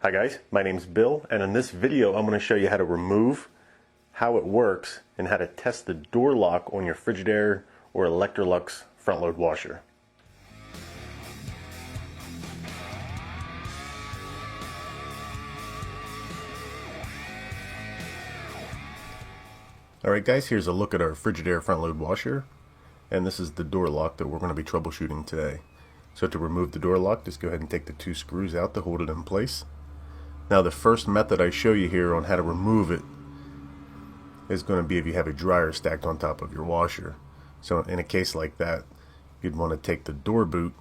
Hi guys, my name's Bill, and in this video I'm going to show you how to remove, how it works, and how to test the door lock on your Frigidaire or Electrolux front load washer. Alright guys, here's a look at our Frigidaire front load washer, and this is the door lock that we're going to be troubleshooting today. So to remove the door lock, just go ahead and take the two screws out to hold it in place. Now the first method I show you here on how to remove it is going to be if you have a dryer stacked on top of your washer. So in a case like that, you'd want to take the door boot,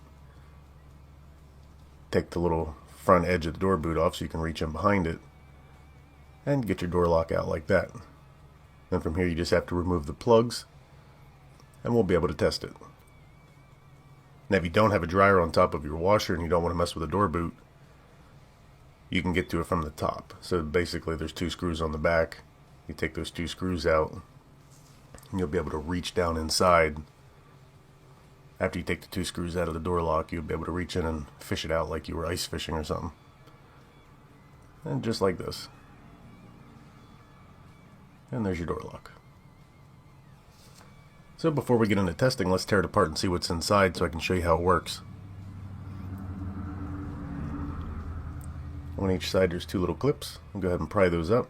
take the little front edge of the door boot off so you can reach in behind it, and get your door lock out like that. Then from here you just have to remove the plugs, and we'll be able to test it. Now if you don't have a dryer on top of your washer and you don't want to mess with a door boot, you can get to it from the top. So basically there's two screws on the back. You take those two screws out and you'll be able to reach down inside. After you take the two screws out of the door lock, you'll be able to reach in and fish it out like you were ice fishing or something. And just like this. And there's your door lock. So before we get into testing, let's tear it apart and see what's inside so I can show you how it works. On each side there's two little clips. I'll go ahead and pry those up.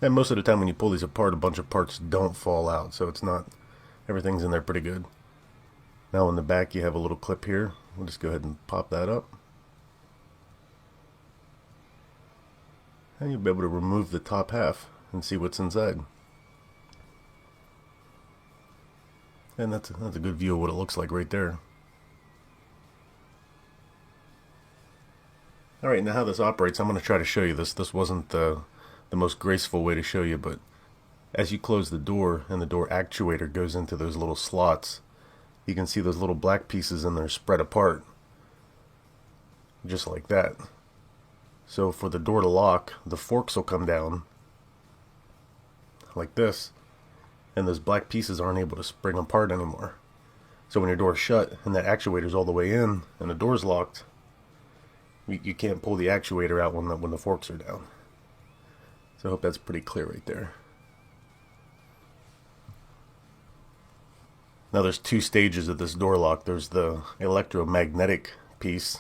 And most of the time when you pull these apart, a bunch of parts don't fall out, so it's not, everything's in there pretty good. Now on the back you have a little clip here. We'll just go ahead and pop that up. And you'll be able to remove the top half and see what's inside. And that's a good view of what it looks like right there. Alright, now how this operates, I'm going to try to show you this. This wasn't the most graceful way to show you, but as you close the door and the door actuator goes into those little slots, you can see those little black pieces in there spread apart. Just like that. So for the door to lock, the forks will come down like this, and those black pieces aren't able to spring apart anymore. So when your door's shut and that actuator's all the way in and the door's locked, you can't pull the actuator out when the forks are down. So I hope that's pretty clear right there. Now there's two stages of this door lock. There's the electromagnetic piece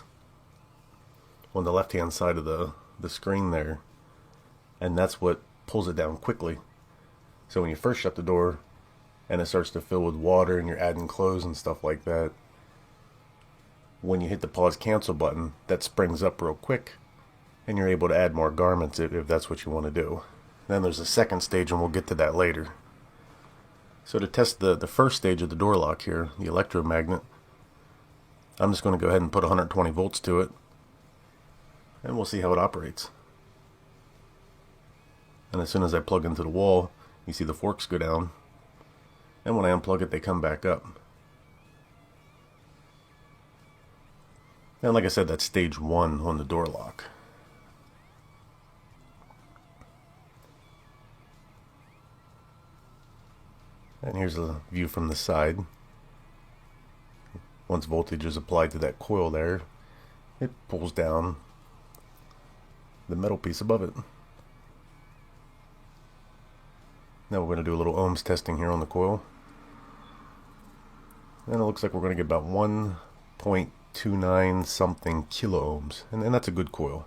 on the left hand side of the screen there, and that's what pulls it down quickly. So when you first shut the door and it starts to fill with water and you're adding clothes and stuff like that, when you hit the pause cancel button, that springs up real quick and you're able to add more garments if that's what you want to do. Then there's a second stage, and we'll get to that later. So to test the first stage of the door lock here, the electromagnet, I'm just going to go ahead and put 120 volts to it, and we'll see how it operates. And as soon as I plug into the wall, you see the forks go down, and when I unplug it they come back up. And like I said, that's stage 1 on the door lock. And here's a view from the side. Once voltage is applied to that coil there, it pulls down the metal piece above it. Now we're going to do a little ohms testing here on the coil. And it looks like we're going to get about 1.29 something kilo ohms, and that's a good coil,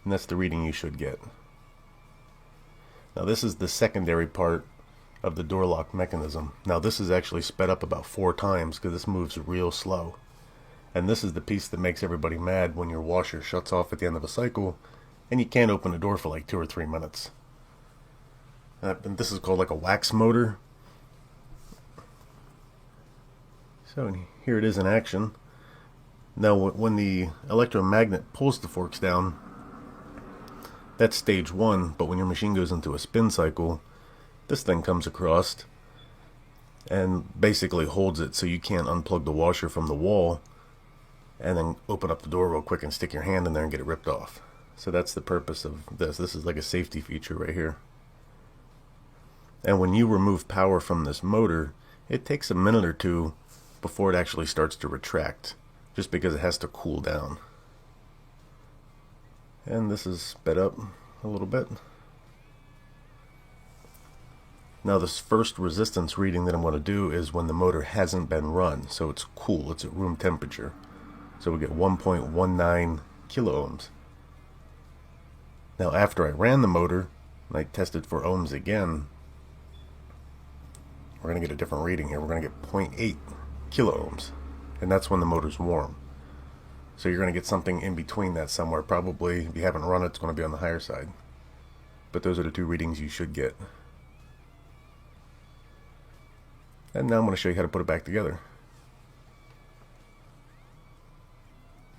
and that's the reading you should get. Now this is the secondary part of the door lock mechanism. Now this is actually sped up about 4 times because this moves real slow, and this is the piece that makes everybody mad when your washer shuts off at the end of a cycle and you can't open the door for like 2 or 3 minutes. And this is called like a wax motor. So here it is in action. Now when the electromagnet pulls the forks down, that's stage 1, but when your machine goes into a spin cycle, this thing comes across and basically holds it so you can't unplug the washer from the wall and then open up the door real quick and stick your hand in there and get it ripped off. So that's the purpose of this. This is like a safety feature right here. And when you remove power from this motor, it takes a minute or two before it actually starts to retract. just because it has to cool down. And this is sped up a little bit. Now this first resistance reading that I'm going to do is when the motor hasn't been run, so it's cool, it's at room temperature. So we get 1.19 kilo ohms. Now after I ran the motor and I tested for ohms again, we're going to get a different reading here. We're going to get 0.8 kilo ohms, and that's when the motor's warm. So you're going to get something in between that somewhere. Probably, if you haven't run it, it's going to be on the higher side. But those are the two readings you should get. And now I'm going to show you how to put it back together.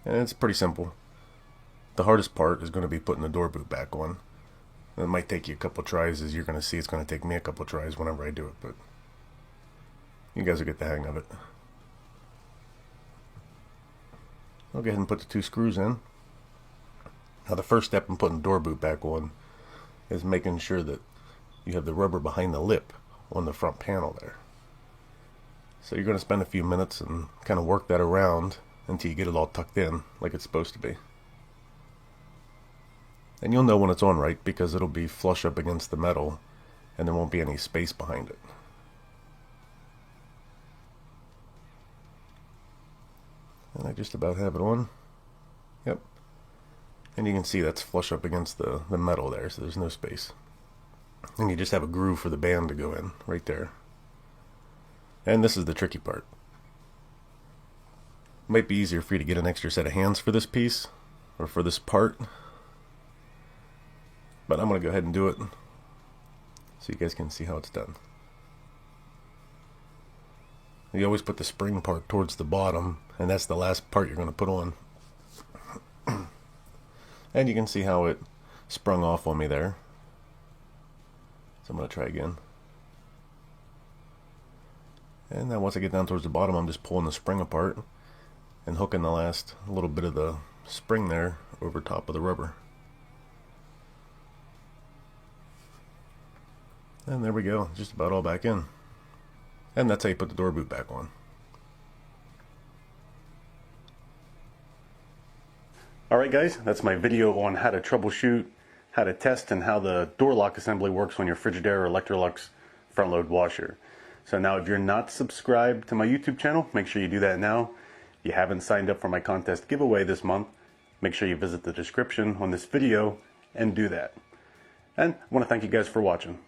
And it's pretty simple. The hardest part is going to be putting the door boot back on. It might take you a couple tries, as you're going to see. It's going to take me a couple tries whenever I do it, but you guys will get the hang of it. I'll go ahead and put the two screws in. Now the first step in putting the door boot back on is making sure that you have the rubber behind the lip on the front panel there. So you're going to spend a few minutes and kind of work that around until you get it all tucked in like it's supposed to be. And you'll know when it's on right because it'll be flush up against the metal and there won't be any space behind it. And I just about have it on. Yep. And you can see that's flush up against the metal there, so there's no space. And you just have a groove for the band to go in right there. And this is the tricky part. It might be easier for you to get an extra set of hands for this piece or for this part, but I'm going to go ahead and do it so you guys can see how it's done. You always put the spring part towards the bottom, and that's the last part you're going to put on. And you can see how it sprung off on me there. So I'm going to try again. And now once I get down towards the bottom, I'm just pulling the spring apart and hooking the last little bit of the spring there over top of the rubber. And there we go, just about all back in. And that's how you put the door boot back on. Alright guys, that's my video on how to troubleshoot, how to test, and how the door lock assembly works on your Frigidaire or Electrolux front load washer. So now if you're not subscribed to my YouTube channel, make sure you do that now. If you haven't signed up for my contest giveaway this month, make sure you visit the description on this video and do that. And I want to thank you guys for watching.